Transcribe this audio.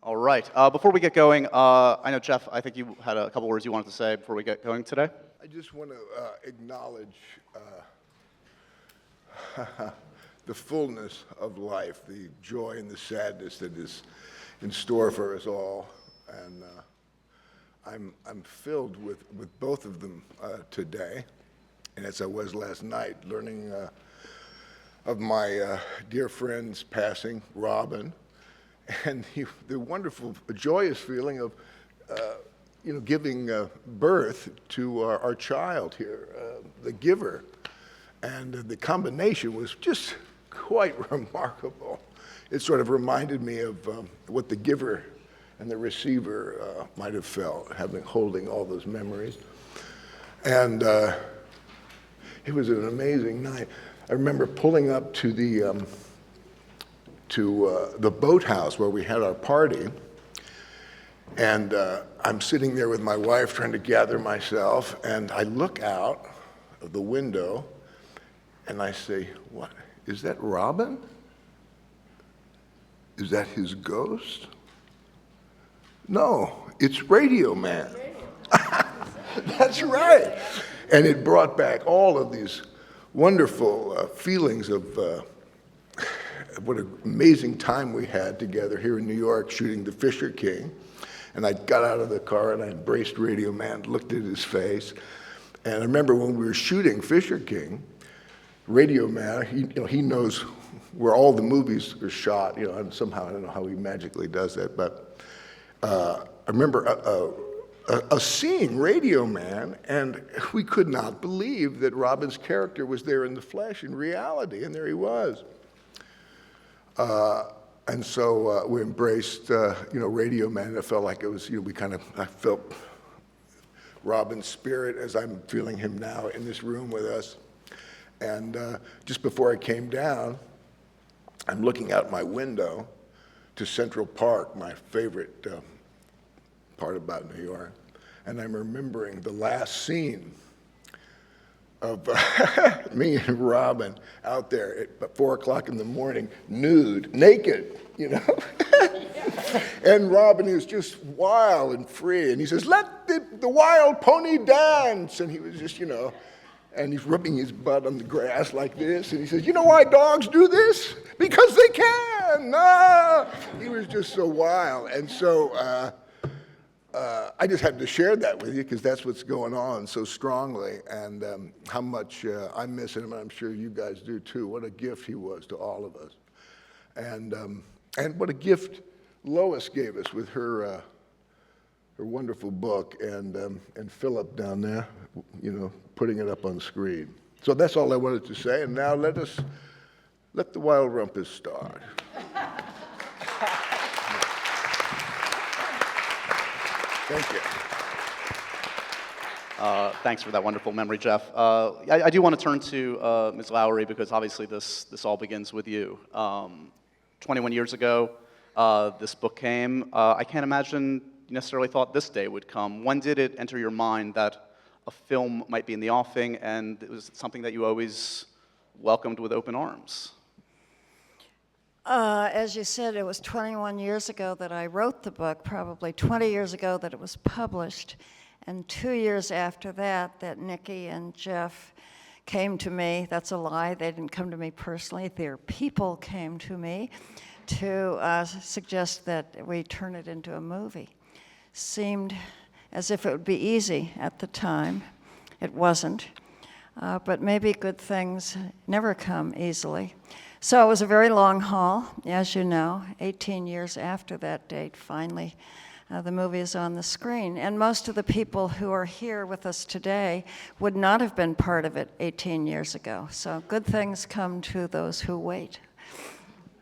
All right. Before we get going, I know, Jeff, I think you had a couple words you wanted to say before we get going today. I just want to acknowledge the fullness of life, the joy and the sadness that is in store for us all. And I'm filled with both of them today. And as I was last night, learning of my dear friend's passing, Robin, and the wonderful, joyous feeling of, giving birth to our child here, the giver. And the combination was just quite remarkable. It sort of reminded me of what the giver and the receiver might have felt, holding all those memories. And it was an amazing night. I remember pulling up to the boathouse where we had our party, and I'm sitting there with my wife trying to gather myself, and I look out of the window, and I say, "What? Is that Robin? Is that his ghost? No, it's Radio Man." That's right. And it brought back all of these wonderful feelings of what an amazing time we had together here in New York shooting The Fisher King. And I got out of the car and I embraced Radio Man, looked at his face. And I remember when we were shooting Fisher King, Radio Man, he knows where all the movies are shot, and somehow I don't know how he magically does that, but I remember seeing Radio Man, and we could not believe that Robin's character was there in the flesh, in reality, and there he was. And so we embraced, Radio Man. It felt like it was, I felt Robin's spirit as I'm feeling him now in this room with us. And just before I came down, I'm looking out my window to Central Park, my favorite part about New York, and I'm remembering the last scene of me and Robin out there at 4 o'clock in the morning, naked, And Robin is just wild and free, and he says, "Let the wild pony dance," and he was just, and he's rubbing his butt on the grass like this, and he says, "You know why dogs do this? Because they can." He was just so wild, and so I just had to share that with you because that's what's going on so strongly, and how much I miss him, and I'm sure you guys do too. What a gift he was to all of us, and what a gift Lois gave us with her wonderful book, and Philip down there, putting it up on screen. So that's all I wanted to say, and now let the Wild Rumpus start. Thank you. Thanks for that wonderful memory, Jeff. I do want to turn to Ms. Lowry because obviously this all begins with you. 21 years ago, this book came. I can't imagine you necessarily thought this day would come. When did it enter your mind that a film might be in the offing, and it was something that you always welcomed with open arms? As you said, it was 21 years ago that I wrote the book, probably 20 years ago that it was published, and 2 years after that Nikki and Jeff came to me. That's a lie. They didn't come to me personally. Their people came to me to suggest that we turn it into a movie. Seemed as if it would be easy at the time. It wasn't, but maybe good things never come easily. So it was a very long haul, as you know. 18 years after that date, finally, the movie is on the screen. And most of the people who are here with us today would not have been part of it 18 years ago. So good things come to those who wait.